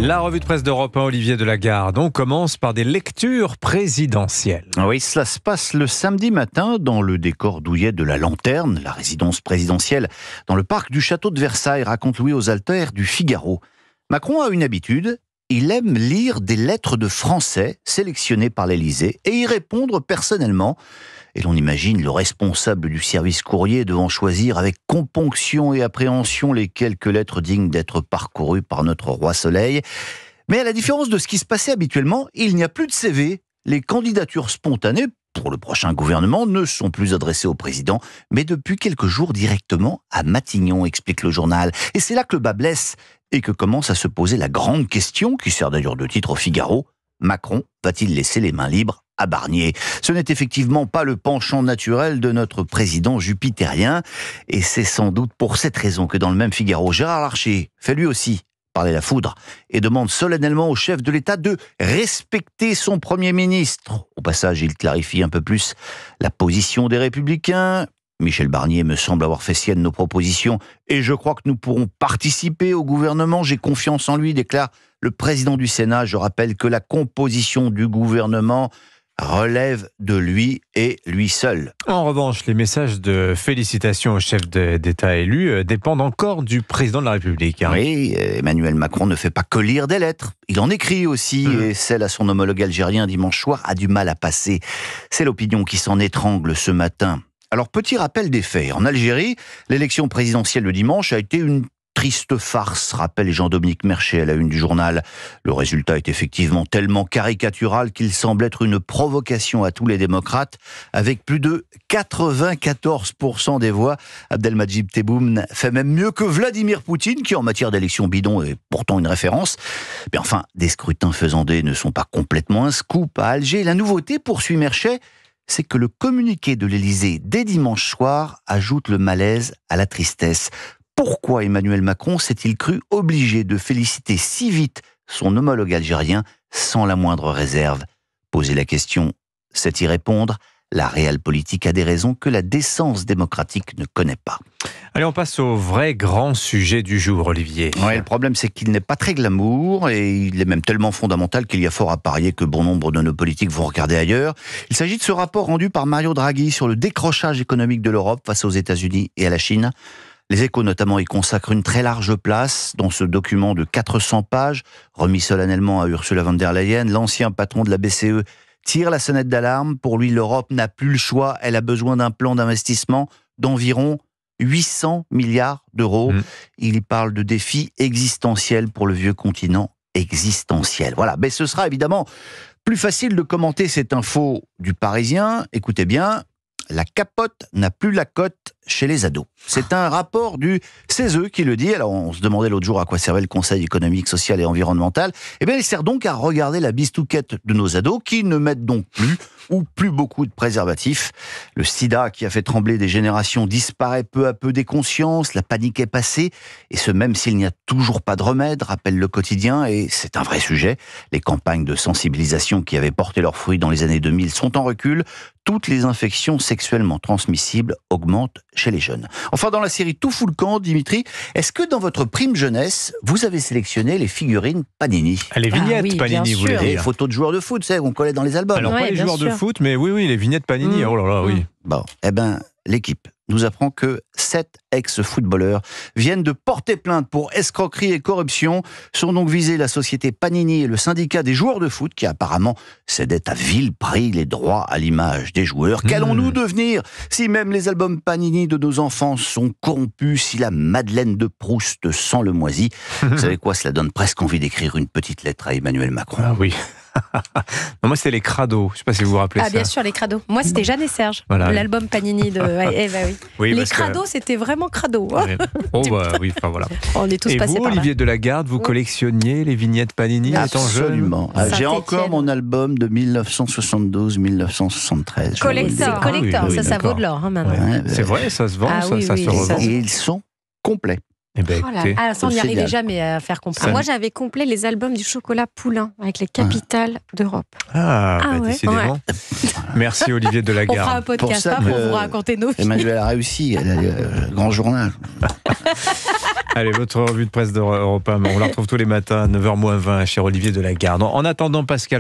La revue de presse d'Europe 1, Olivier Delagarde. On commence par des lectures présidentielles. Oui, cela se passe le samedi matin dans le décor douillet de la Lanterne, la résidence présidentielle, dans le parc du château de Versailles, raconte Louis Osalter du Figaro. Macron a une habitude, il aime lire des lettres de Français sélectionnées par l'Élysée et y répondre personnellement. Et l'on imagine le responsable du service courrier devant choisir avec componction et appréhension les quelques lettres dignes d'être parcourues par notre roi Soleil. Mais à la différence de ce qui se passait habituellement, il n'y a plus de CV. Les candidatures spontanées pour le prochain gouvernement ne sont plus adressées au président, mais depuis quelques jours directement à Matignon, explique le journal. Et c'est là que le bas blesse et que commence à se poser la grande question, qui sert d'ailleurs de titre au Figaro. Macron va-t-il laisser les mains libres à Barnier? Ce n'est effectivement pas le penchant naturel de notre président jupitérien, et c'est sans doute pour cette raison que dans le même Figaro, Gérard Larcher fait lui aussi parler la foudre et demande solennellement au chef de l'État de respecter son Premier ministre. Au passage, il clarifie un peu plus la position des Républicains. Michel Barnier me semble avoir fait sienne nos propositions et je crois que nous pourrons participer au gouvernement. J'ai confiance en lui, déclare le président du Sénat. Je rappelle que la composition du gouvernement relève de lui et lui seul. En revanche, les messages de félicitations au chef d'État élu dépendent encore du président de la République. Oui, Emmanuel Macron ne fait pas que lire des lettres. Il en écrit aussi, et celle à son homologue algérien dimanche soir a du mal à passer. C'est l'opinion qui s'en étrangle ce matin. Alors, petit rappel des faits. En Algérie, l'élection présidentielle de dimanche a été une triste farce, rappelle Jean-Dominique Merchet à la une du journal. Le résultat est effectivement tellement caricatural qu'il semble être une provocation à tous les démocrates. Avec plus de 94% des voix, Abdelmadjid Tebboune fait même mieux que Vladimir Poutine, qui en matière d'élection bidon est pourtant une référence. Mais enfin, des scrutins faisandés ne sont pas complètement un scoop à Alger. La nouveauté, poursuit Merchet, c'est que le communiqué de l'Élysée dès dimanche soir ajoute le malaise à la tristesse. Pourquoi Emmanuel Macron s'est-il cru obligé de féliciter si vite son homologue algérien sans la moindre réserve? Poser la question, c'est y répondre. La réelle politique a des raisons que la décence démocratique ne connaît pas. Allez, on passe au vrai grand sujet du jour, Olivier. Ouais, le problème, c'est qu'il n'est pas très glamour et il est même tellement fondamental qu'il y a fort à parier que bon nombre de nos politiques vont regarder ailleurs. Il s'agit de ce rapport rendu par Mario Draghi sur le décrochage économique de l'Europe face aux États-Unis et à la Chine. Les Échos notamment y consacrent une très large place dans ce document de 400 pages, remis solennellement à Ursula von der Leyen. L'ancien patron de la BCE tire la sonnette d'alarme. Pour lui, l'Europe n'a plus le choix. Elle a besoin d'un plan d'investissement d'environ 800 milliards d'euros. Il y parle de défis existentiels pour le vieux continent existentiel. Voilà, mais ce sera évidemment plus facile de commenter cette info du Parisien. Écoutez bien, la capote n'a plus la cote chez les ados. C'est un rapport du CESE qui le dit. Alors, on se demandait l'autre jour à quoi servait le Conseil économique, social et environnemental. Eh bien, il sert donc à regarder la bistouquette de nos ados qui ne mettent donc plus ou plus beaucoup de préservatifs. Le sida qui a fait trembler des générations disparaît peu à peu des consciences. La panique est passée. Et ce, même s'il n'y a toujours pas de remède, rappelle le quotidien. Et c'est un vrai sujet. Les campagnes de sensibilisation qui avaient porté leurs fruits dans les années 2000 sont en recul. Toutes les infections sexuellement transmissibles augmentent chez les jeunes. Enfin, dans la série Tout fout le camp, Dimitri, est-ce que dans votre prime jeunesse, vous avez sélectionné les figurines Panini? Les vignettes oui, Panini, vous voulez Les dire? photos de joueurs de foot, c'est qu'on collait dans les albums. Alors, pas les bien joueurs de sûr. foot, mais oui, les vignettes Panini. Oh là là, oui. Bon, eh ben, l'équipe nous apprend que 7 ex-footballeurs viennent de porter plainte pour escroquerie et corruption. Sont donc visés la société Panini et le syndicat des joueurs de foot qui apparemment cédait à vil prix les droits à l'image des joueurs. Qu'allons-nous devenir si même les albums Panini de nos enfants sont corrompus, si la Madeleine de Proust sent le moisi? Vous savez quoi, cela donne presque envie d'écrire une petite lettre à Emmanuel Macron. Ah oui. Non, moi, c'était les crados. Je ne sais pas si vous vous rappelez ça. Bien sûr, les crados. Moi, c'était Jeanne et Serge, Voilà. l'album Panini de... oui. Oui, Les parce que- crados, c'était vraiment crado. Ouais. Oh bah oui, enfin voilà. On est tous Et passés vous, par là. Olivier Delagarde, vous collectionniez les vignettes Panini étant jeune? Absolument. J'ai Saint-Étienne. encore mon album de 1972-1973. Collector, Ah oui, ça d'accord. vaut de l'or maintenant. Ouais. C'est vrai, ça se vend, Ah ça, oui, ça oui, se ça revend. se- Et ils sont complets. Eh ben, Oh là écoutez, là. Ça, on n'y C'est arrivait génial. jamais à faire complet. Ça- Moi, j'avais complet les albums du chocolat Poulain avec les capitales d'Europe. bah, ouais. décidément. Merci Olivier On fera un Delagarde. podcast Pour ça pour que vous raconter nos vies. Emmanuel a réussi, elle a le grand journal. Allez, votre revue de presse d'Europe 1, on la retrouve tous les matins à 9h moins 20 chez Olivier Delagarde. En attendant, Pascal